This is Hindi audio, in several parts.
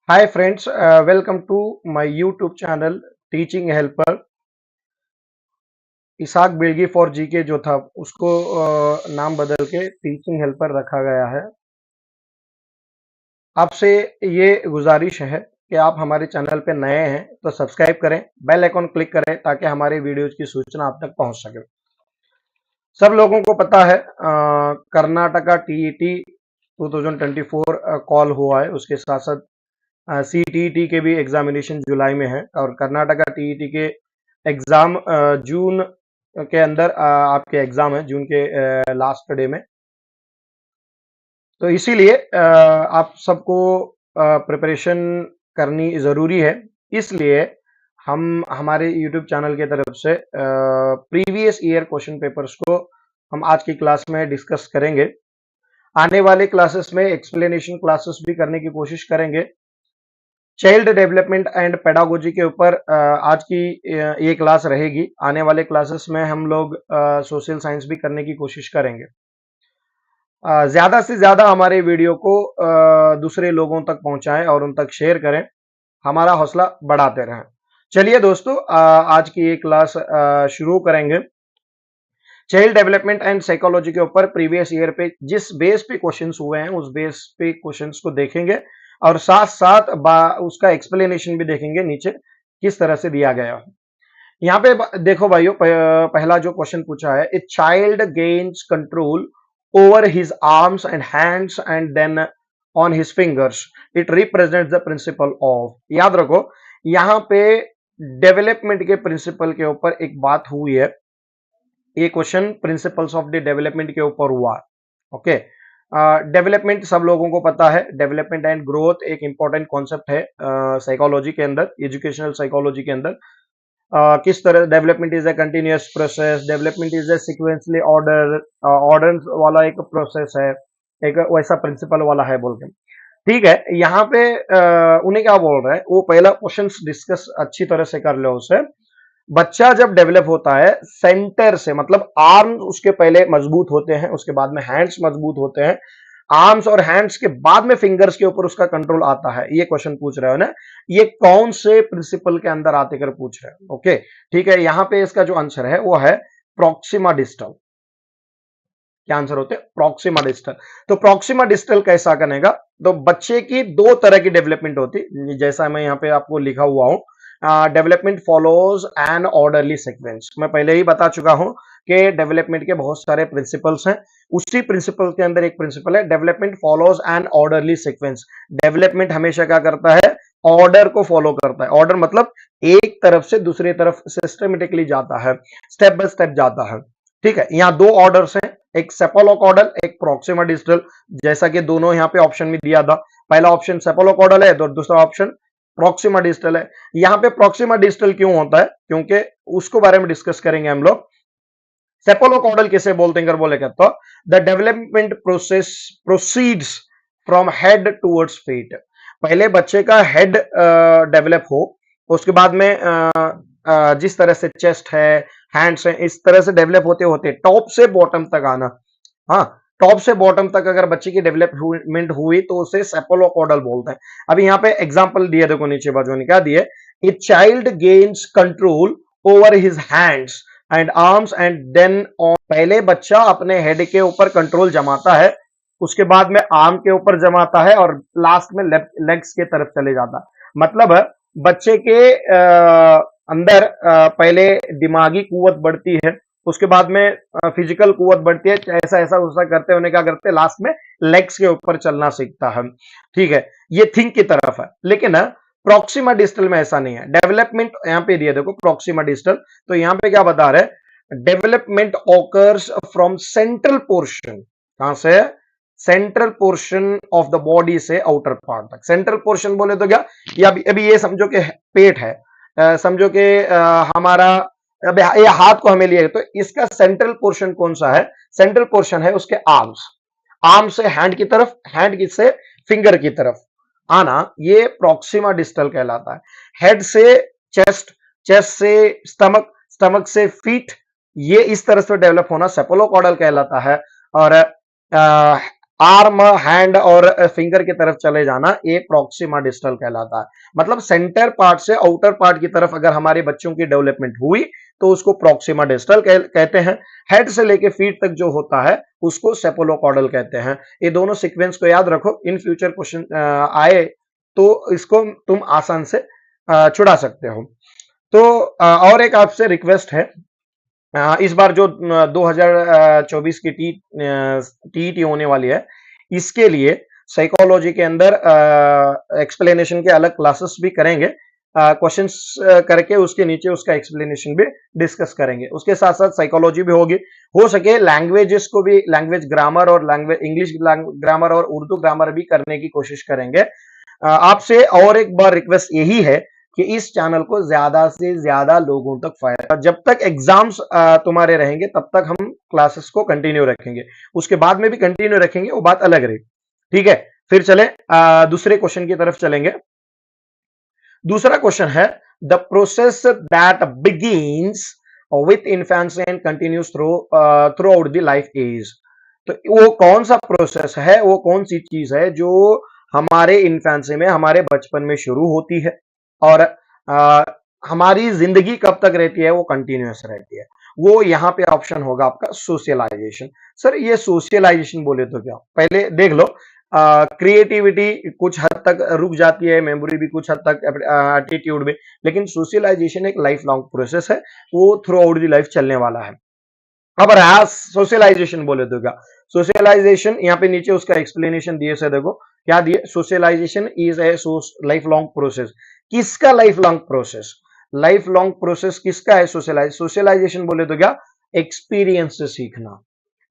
Hi friends, welcome to my YouTube channel Teaching Helper. इसाक बिल्गी फॉर जीके जो था उसको नाम बदल के टीचिंग हेल्पर रखा गया है। आपसे ये गुजारिश है कि आप हमारे चैनल पे नए हैं तो सब्सक्राइब करें, बेल आइकॉन क्लिक करें ताकि हमारे वीडियोज की सूचना आप तक पहुंच सके। सब लोगों को पता है कर्नाटका टीईटी 2024 कॉल हुआ है। उसके साथ साथ सीटीईटी के भी एग्जामिनेशन जुलाई में है और कर्नाटका टीईटी के एग्जाम जून के अंदर आपके एग्जाम है, जून के लास्ट डे में। तो इसीलिए आप सबको प्रिपरेशन करनी जरूरी है। इसलिए हम हमारे YouTube चैनल की तरफ से प्रीवियस ईयर क्वेश्चन पेपर्स को हम आज की क्लास में डिस्कस करेंगे। आने वाले क्लासेस में एक्सप्लेनेशन क्लासेस भी करने की कोशिश करेंगे। चाइल्ड डेवलपमेंट एंड पेडागोजी के ऊपर आज की ये क्लास रहेगी। आने वाले क्लासेस में हम लोग सोशल साइंस भी करने की कोशिश करेंगे। ज्यादा से ज्यादा हमारे वीडियो को दूसरे लोगों तक पहुंचाएं और उन तक शेयर करें, हमारा हौसला बढ़ाते रहें। चलिए दोस्तों, आज की ये क्लास शुरू करेंगे। चाइल्ड डेवलपमेंट एंड साइकोलॉजी के ऊपर प्रीवियस ईयर पे जिस बेस पे क्वेश्चंस हुए हैं उस बेस पे क्वेश्चंस को देखेंगे और साथ साथ उसका एक्सप्लेनेशन भी देखेंगे नीचे किस तरह से दिया गया है। यहाँ पे देखो भाइयों, पहला जो क्वेश्चन पूछा है, a child gains control over his arms and hands and then on his fingers, it represents the principle of. याद रखो, यहाँ पे डेवलपमेंट के प्रिंसिपल के ऊपर एक बात हुई है। ये question principles of the development के ऊपर हुआ। ओके, डेवलपमेंट सब लोगों को पता है। डेवलपमेंट एंड ग्रोथ एक इंपॉर्टेंट कॉन्सेप्ट है साइकोलॉजी के अंदर, एजुकेशनल साइकोलॉजी के अंदर। किस तरह development is a continuous process, development is a sequentially order वाला एक प्रोसेस है, एक वैसा प्रिंसिपल वाला है बोल के। ठीक है, यहाँ पे उन्हें क्या बोल रहा है, वो पहला क्वेश्चन डिस्कस अच्छी तरह से कर लो उसे। बच्चा जब डेवलप होता है सेंटर से, मतलब आर्म उसके पहले मजबूत होते हैं, उसके बाद में हैंड्स मजबूत होते हैं, आर्म्स और हैंड्स के बाद में फिंगर्स के ऊपर उसका कंट्रोल आता है। ये क्वेश्चन पूछ रहे हो ना, ये कौन से प्रिंसिपल के अंदर आते कर पूछ रहे हो। ओके, ठीक है, यहां पे इसका जो आंसर है वो है प्रॉक्सिमा डिस्टल। क्या आंसर होते हैं? Proxima distal. तो प्रॉक्सिमा डिस्टल कैसा करेगा? तो बच्चे की दो तरह की डेवलपमेंट होती, जैसा मैं यहाँ पे आपको लिखा हुआ हूं, development follows an orderly sequence. मैं पहले ही बता चुका हूं कि डेवलपमेंट के बहुत सारे प्रिंसिपल्स हैं। उसी प्रिंसिपल के अंदर एक प्रिंसिपल है development follows an orderly sequence. Development हमेशा क्या करता है? ऑर्डर को फॉलो करता है। ऑर्डर मतलब एक तरफ से दूसरी तरफ सिस्टमेटिकली जाता है, स्टेप बाय स्टेप जाता है। ठीक है, यहाँ दो ऑर्डर्स हैं, एक सेपोलोकॉडल, एक प्रॉक्सिमा डिस्टल। जैसा कि दोनों यहाँ पे ऑप्शन में दिया था, पहला ऑप्शन सेपोलोकॉडल है तो दूसरा ऑप्शन प्रॉक्सिमा डिस्टल है। यहाँ पे प्रॉक्सिमा डिस्टल क्यों होता है? क्योंकि उसको बारे में डिस्कस करेंगे हम लोग। सेपोलोकॉडल किसे बोलते हैं? बोले कहते the development process proceeds from head towards feet. पहले बच्चे का हेड डेवलप हो, उसके बाद में जिस तरह से चेस्ट है, हैंड्स है, इस तरह से डेवलप होते होते टॉप से बॉटम तक आना। हाँ, टॉप से बॉटम तक अगर बच्चे की डेवलपमेंट हुई तो उसे सेपोलोकॉडल बोलते हैं। अभी यहाँ पे एग्जांपल दिए, देखो नीचे बाजू ने क्या दिए, a child gains control over his hands and arms and then on. पहले बच्चा अपने हेड के ऊपर कंट्रोल जमाता है, उसके बाद में आर्म के ऊपर जमाता है और लास्ट में लेग्स के तरफ चले जाता है। मतलब बच्चे के अंदर पहले दिमागी कुवत बढ़ती है, उसके बाद में फिजिकल कुवत बढ़ती है, ऐसा ऐसा उसका करते होने क्या करते हैं, लास्ट में लेग्स के ऊपर चलना सीखता है। ठीक है, ये थिंक की तरफ है। लेकिन प्रॉक्सिमा डिस्टल में ऐसा नहीं है। डेवलपमेंट यहाँ पे दिया, देखो प्रॉक्सिमा डिस्टल, तो यहाँ पे क्या बता रहे, development occurs from central portion. कहां से? Central portion of the body से आउटर पार्ट तक। सेंट्रल पोर्शन बोले तो क्या, या अभी ये समझो कि पेट है, समझो कि हमारा, अब ये हाथ को हमें लिए तो इसका सेंट्रल पोर्शन कौन सा है? सेंट्रल पोर्शन है उसके आर्म्स। आर्म से हैंड की तरफ, हैंड से फिंगर की तरफ आना, ये प्रॉक्सिमा डिस्टल कहलाता है। हेड से चेस्ट, चेस्ट से स्टमक, स्टमक से फीट, ये इस तरह से डेवलप होना सेपोलोकॉडल कहलाता है। और आर्म, हैंड और फिंगर की तरफ चले जाना, ये प्रॉक्सिमा डिस्टल कहलाता है। मतलब सेंटर पार्ट से आउटर पार्ट की तरफ अगर हमारे बच्चों की डेवलपमेंट हुई तो उसको प्रॉक्सिमा डिस्टल कहते हैं। हेड से लेके फीट तक जो होता है उसको सेपोलोकॉडल कहते हैं। ये दोनों सीक्वेंस को याद रखो, इन फ्यूचर क्वेश्चन आए तो इसको तुम आसान से छुड़ा सकते हो। तो और एक आपसे रिक्वेस्ट है, इस बार जो 2024 की टीईटी होने वाली है, इसके लिए साइकोलॉजी के अंदर एक्सप्लेनेशन के अलग क्लासेस भी करेंगे। क्वेश्चंस करके उसके नीचे उसका एक्सप्लेनेशन भी डिस्कस करेंगे। उसके साथ साथ साइकोलॉजी भी होगी। हो सके लैंग्वेजेस को भी, लैंग्वेज ग्रामर और लैंग्वेज इंग्लिश ग्रामर और उर्दू ग्रामर भी करने की कोशिश करेंगे। आपसे और एक बार रिक्वेस्ट यही है कि इस चैनल को ज्यादा से ज्यादा लोगों तक फायदा, जब तक एग्जाम्स तुम्हारे रहेंगे तब तक हम क्लासेस को कंटिन्यू रखेंगे, उसके बाद में भी कंटिन्यू रखेंगे, वो बात अलग रही। ठीक है, फिर चले दूसरे क्वेश्चन की तरफ चलेंगे। दूसरा क्वेश्चन है, the process that begins with infancy and continues through out the life is. तो वो कौन सा प्रोसेस है, वो कौन सी चीज है जो हमारे इन्फेंसी में, हमारे बचपन में शुरू होती है और आ, हमारी जिंदगी कब तक रहती है, वो कंटिन्यूअस रहती है। वो यहां पे ऑप्शन होगा आपका सोशलाइजेशन। सर ये सोशलाइजेशन बोले तो क्या, पहले देख लो, क्रिएटिविटी कुछ हद तक रुक जाती है, मेमोरी भी कुछ हद तक, एटीट्यूड भी, लेकिन सोशलाइजेशन एक लाइफ लॉन्ग प्रोसेस है, वो थ्रू आउट दी लाइफ चलने वाला है। अब रहा सोशलाइजेशन बोले तो क्या, सोशलाइजेशन यहाँ पे नीचे उसका एक्सप्लेनेशन दिए से देखो क्या दिए, socialisation is a life long process. किसका life long process, life long process किसका है सोशलाइजेशन बोले तो क्या, एक्सपीरियंस से सीखना,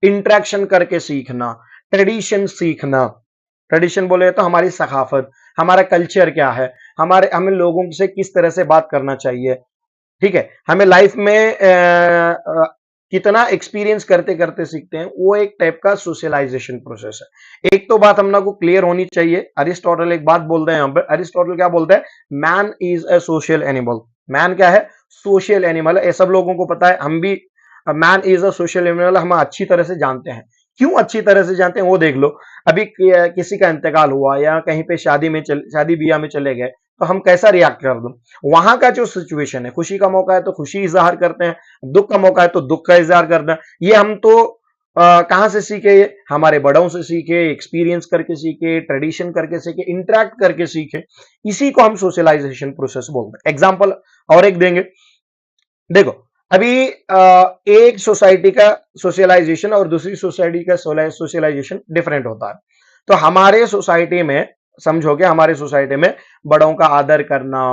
इंटरेक्शन करके सीखना, ट्रेडिशन सीखना। ट्रेडिशन बोले तो हमारी सकाफत, हमारा कल्चर क्या है, हमें लोगों से किस तरह से बात करना चाहिए। ठीक है, हमें लाइफ में कितना एक्सपीरियंस करते करते सीखते हैं, वो एक टाइप का सोशलाइजेशन प्रोसेस है। एक तो बात हम लोग को क्लियर होनी चाहिए, अरिस्टोटल एक बात बोलते हैं यहाँ पे, अरिस्टोटल क्या बोलते हैं, man is a social animal. Man क्या है, सोशल एनिमल है, ये सब लोगों को पता है, हम भी man is a social animal हम अच्छी तरह से जानते हैं। क्यों अच्छी तरह से जानते हैं वो देख लो, अभी किसी का इंतकाल हुआ या कहीं पे शादी ब्याह में चले गए तो हम कैसा रिएक्ट कर दो, वहां का जो सिचुएशन है, खुशी का मौका है तो खुशी इजहार करते हैं, दुख का मौका है तो दुख का इजहार करते हैं। ये हम तो कहां से सीखे, हमारे बड़ों से सीखे, एक्सपीरियंस करके सीखे, ट्रेडिशन करके सीखे, इंटरेक्ट करके सीखे। इसी को हम सोशलाइजेशन प्रोसेस बोलते हैं। एग्जाम्पल और एक देंगे, देखो अभी एक सोसाइटी का सोशलाइजेशन और दूसरी सोसाइटी का सोशलाइजेशन डिफरेंट होता है। तो हमारे सोसाइटी में, समझो कि हमारे सोसाइटी में बड़ों का आदर करना,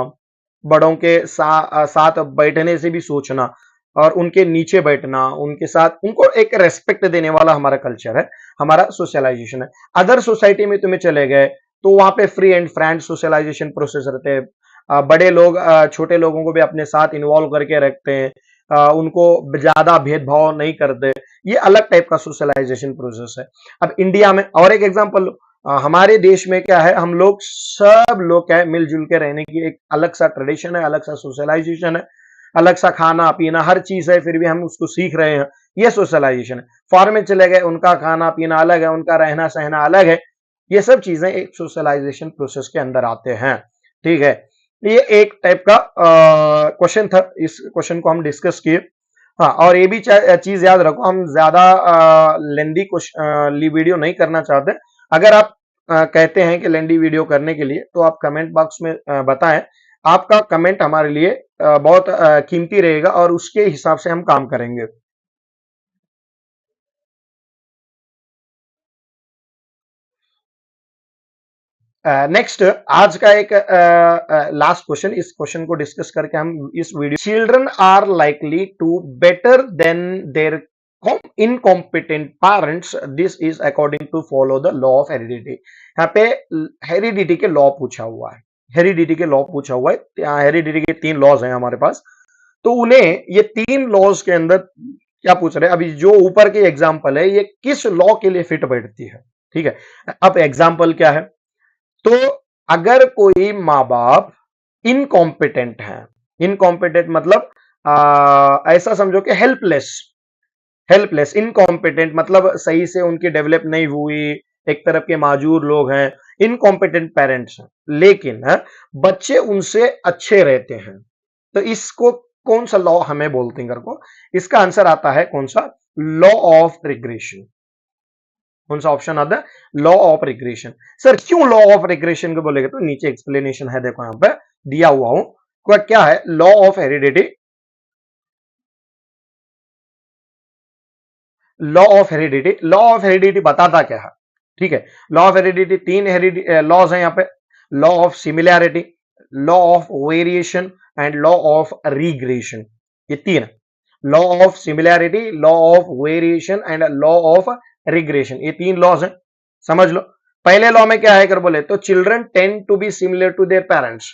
बड़ों के साथ बैठने से भी सोचना और उनके नीचे बैठना, उनके साथ उनको एक रेस्पेक्ट देने वाला हमारा कल्चर है, हमारा सोशलाइजेशन है। अदर सोसाइटी में तुम्हें चले गए तो वहां पे free and frank socialisation process रहते हैं। बड़े लोग छोटे लोगों को भी अपने साथ इन्वॉल्व करके रखते हैं, उनको ज्यादा भेदभाव नहीं करते। ये अलग टाइप का सोशलाइजेशन प्रोसेस है। अब इंडिया में और एक एग्जांपल लो, हमारे देश में क्या है, हम लोग सब लोग क्या है, मिलजुल के रहने की एक अलग सा ट्रेडिशन है, अलग सा सोशलाइजेशन है, अलग सा खाना पीना हर चीज है, फिर भी हम उसको सीख रहे हैं। ये सोशलाइजेशन है। फॉरेन में चले गए, उनका खाना पीना अलग है, उनका रहना सहना अलग है। ये सब चीजें एक सोशलाइजेशन प्रोसेस के अंदर आते हैं। ठीक है, ये एक टाइप का क्वेश्चन था, इस क्वेश्चन को हम डिस्कस किए। हाँ, और ये भी चीज याद रखो, हम ज्यादा लेंदी वीडियो नहीं करना चाहते। अगर आप कहते हैं कि लेंदी वीडियो करने के लिए तो आप कमेंट बॉक्स में बताएं। आपका कमेंट हमारे लिए बहुत कीमती रहेगा और उसके हिसाब से हम काम करेंगे। नेक्स्ट आज का एक लास्ट क्वेश्चन, इस क्वेश्चन को डिस्कस करके हम इस video, children are likely to better than their incompetent parents, this is according to follow the law of heredity. यहाँ पे हेरिडिटी के लॉ पूछा हुआ है, हेरिडिटी के लॉ पूछा हुआ है। हेरिडिटी के 3 लॉज हैं हमारे पास, तो उन्हें ये 3 लॉज के अंदर क्या पूछ रहे हैं, अभी जो ऊपर की एग्जाम्पल है ये किस लॉ के लिए फिट बैठती है। ठीक है, अब एग्जाम्पल क्या है, तो अगर कोई माँ बाप इनकॉम्पिटेंट है, इनकॉम्पिटेंट मतलब ऐसा समझो कि हेल्पलेस, हेल्पलेस, इनकॉम्पिटेंट मतलब सही से उनकी डेवलप नहीं हुई, एक तरफ के माजूर लोग हैं, इनकॉम्पिटेंट पेरेंट्स हैं, लेकिन बच्चे उनसे अच्छे रहते हैं। तो इसको कौन सा लॉ हमें बोलते हैं को? इसका आंसर आता है कौन सा? Law of regression. कौन सा ऑप्शन आता है? Law of regression. सर क्यों लॉ ऑफ रिग्रेशन को बोलेगा? तो नीचे एक्सप्लेनेशन है, देखो यहां पे दिया हुआ हूं। क्या है law of heredity? Law of heredity, law of heredity बताता क्या है? ठीक है, लॉ ऑफ हेरिडिटी तीन लॉज हैं यहां पे। Law of similarity, law of variation and law of regression. ये तीन, law of similarity, law of variation and law of regression, ये तीन लॉज हैं, समझ लो। पहले लॉ में क्या है कर बोले तो children tend to be similar to their parents.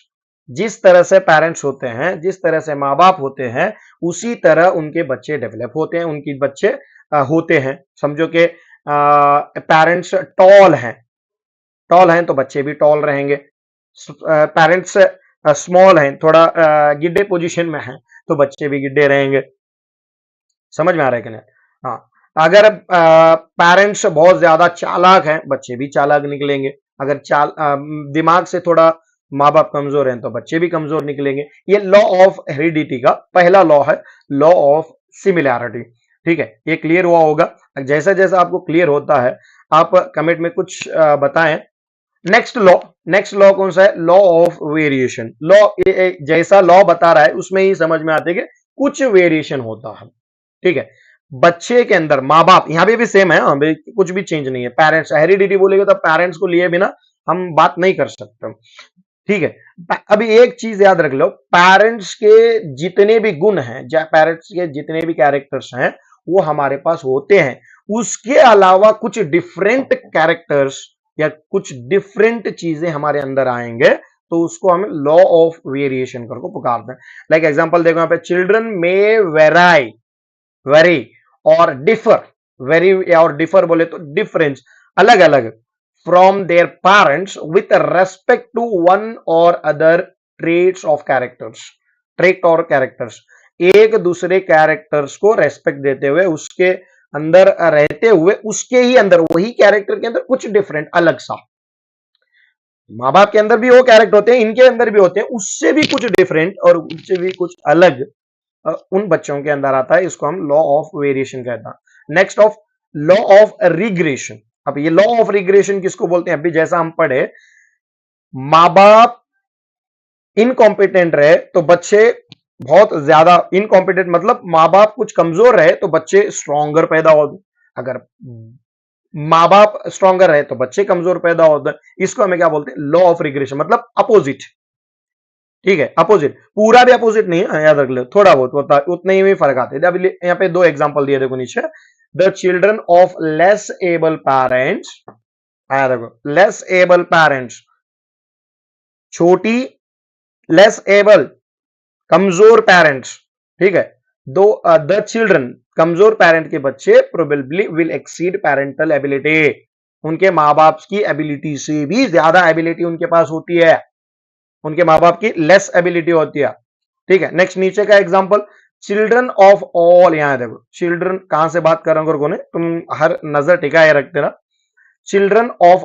जिस तरह से पेरेंट्स होते हैं, जिस तरह से माँ बाप होते हैं, उसी तरह उनके बच्चे डेवलप होते हैं, उनके बच्चे होते हैं। समझो कि पेरेंट्स टॉल हैं तो बच्चे भी टॉल रहेंगे। पेरेंट्स स्मॉल हैं, थोड़ा गिड्डे पोजीशन में हैं, तो बच्चे भी गिड्डे रहेंगे। समझ में आ रहा है कि नहीं? हाँ, अगर पेरेंट्स बहुत ज्यादा चालाक हैं, बच्चे भी चालाक निकलेंगे। अगर दिमाग से थोड़ा माँ बाप कमजोर हैं तो बच्चे भी कमजोर निकलेंगे। ये लॉ ऑफ हेरिडिटी का पहला लॉ है, लॉ ऑफ सिमिलैरिटी। ठीक है, ये क्लियर हुआ होगा। जैसा जैसा आपको क्लियर होता है आप कमेंट में कुछ बताएं। नेक्स्ट लॉ कौन सा है? Law of variation. लॉ जैसा लॉ बता रहा है उसमें ही समझ में आते कि कुछ वेरिएशन होता है। ठीक है, बच्चे के अंदर माँ बाप, यहां भी सेम है, कुछ भी चेंज नहीं है। पेरेंट्स हेरिडिटी बोलेगा तो पेरेंट्स को लिए बिना हम बात नहीं कर सकते। ठीक है, अभी एक चीज याद रख लो, पेरेंट्स के जितने भी गुण हैं, पेरेंट्स के जितने भी कैरेक्टर्स हैं वो हमारे पास होते हैं। उसके अलावा कुछ डिफरेंट कैरेक्टर्स या कुछ डिफरेंट चीजें हमारे अंदर आएंगे तो उसको हम लॉ ऑफ वेरिएशन करके पुकारते हैं। लाइक एग्जांपल देखो यहां पे, चिल्ड्रन में वेरी और डिफर, वेरी और डिफर बोले तो डिफरेंस, अलग अलग from their parents with respect to one और other traits of characters. Trait और कैरेक्टर्स, एक दूसरे कैरेक्टर्स को रेस्पेक्ट देते हुए, उसके अंदर रहते हुए, उसके ही अंदर वही कैरेक्टर के अंदर कुछ डिफरेंट अलग सा। माँ बाप के अंदर भी वो कैरेक्टर होते हैं, इनके अंदर भी होते हैं, उससे भी कुछ डिफरेंट और उससे भी कुछ अलग उन बच्चों के अंदर आता है। इसको हम लॉ ऑफ वेरिएशन कहता है। Next of law of regression. अब ये लॉ ऑफ रिग्रेशन किसको बोलते हैं? अभी जैसा हम पढ़े, माँ बाप इनकॉम्पिटेंट रहे तो बच्चे बहुत ज्यादा इनकॉम्पिटेंट, मतलब माँ बाप कुछ कमजोर रहे तो बच्चे स्ट्रॉन्गर पैदा होते। अगर माँ बाप स्ट्रॉन्गर रहे तो बच्चे कमजोर पैदा होते हैं। इसको हमें क्या बोलते हैं? लॉ ऑफ रिग्रेशन, मतलब अपोजिट। ठीक है, अपोजिट, पूरा भी अपोजिट नहीं है, याद रख लो, थोड़ा बहुत होता है, उतने ही में फर्क आते हैं। अभी यहाँ पे दो एग्जांपल दिए, देखो नीचे, the children of less able parents, देखो लेस एबल पेरेंट्स, छोटी लेस एबल कमजोर पेरेंट्स। ठीक है, दो द चिल्ड्रन कमजोर पेरेंट के बच्चे probably will exceed parental ability, उनके माँ बाप की एबिलिटी से भी ज्यादा एबिलिटी उनके पास होती है, उनके माँ बाप की लेस एबिलिटी होती है। ठीक है, नेक्स्ट नीचे का एग्जांपल, चिल्ड्रन ऑफ ऑल, यहां देखो चिल्ड्रन कहां से बात कर रहा हूं, तुम हर नजर टिकाए रखते ना। चिल्ड्रन ऑफ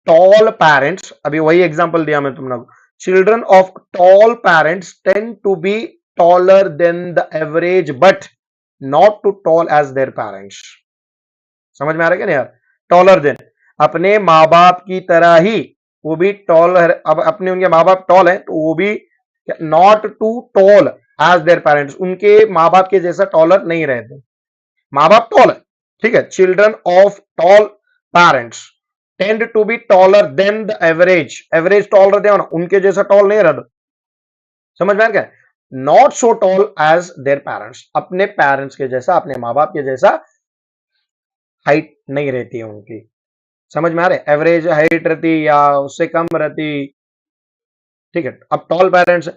टॉल पेरेंट्स, अभी वही एग्जांपल दिया मैं तुमने, children of tall parents tend to be taller than the average but not too tall as their parents. समझ में आ रहा है क्या नहीं यार? टॉलर देन, अपने माँ बाप की तरह ही वो भी टॉल, अब अपने उनके माँ बाप टॉल है तो वो भी not too tall as their parents, उनके माँ बाप के जैसा टॉलर नहीं रहते। माँ बाप टॉल है, ठीक है, children of tall parents tend to be taller than the average, average tall रहते हो ना, उनके जैसा टॉल नहीं रहता। समझ में आ गया? Not so tall as their parents, अपने पेरेंट्स के जैसा, अपने माँ बाप के जैसा हाइट नहीं रहती है उनकी। समझ में आ रहे? एवरेज हाइट रहती या उससे कम रहती। ठीक है, अब टॉल पेरेंट्स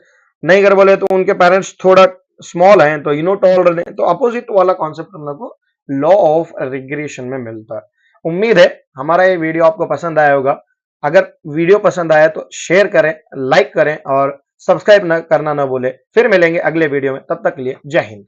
नहीं कर बोले तो उनके पेरेंट्स थोड़ा स्मॉल हैं तो इनो टॉल रहते, तो अपोजिट वाला कॉन्सेप्ट हम लोग को लॉ ऑफ रिग्रेशन में मिलता है। उम्मीद है हमारा ये वीडियो आपको पसंद आया होगा। अगर वीडियो पसंद आया तो शेयर करें, लाइक करें और सब्सक्राइब करना ना भूले। फिर मिलेंगे अगले वीडियो में, तब तक के लिए जय हिंद।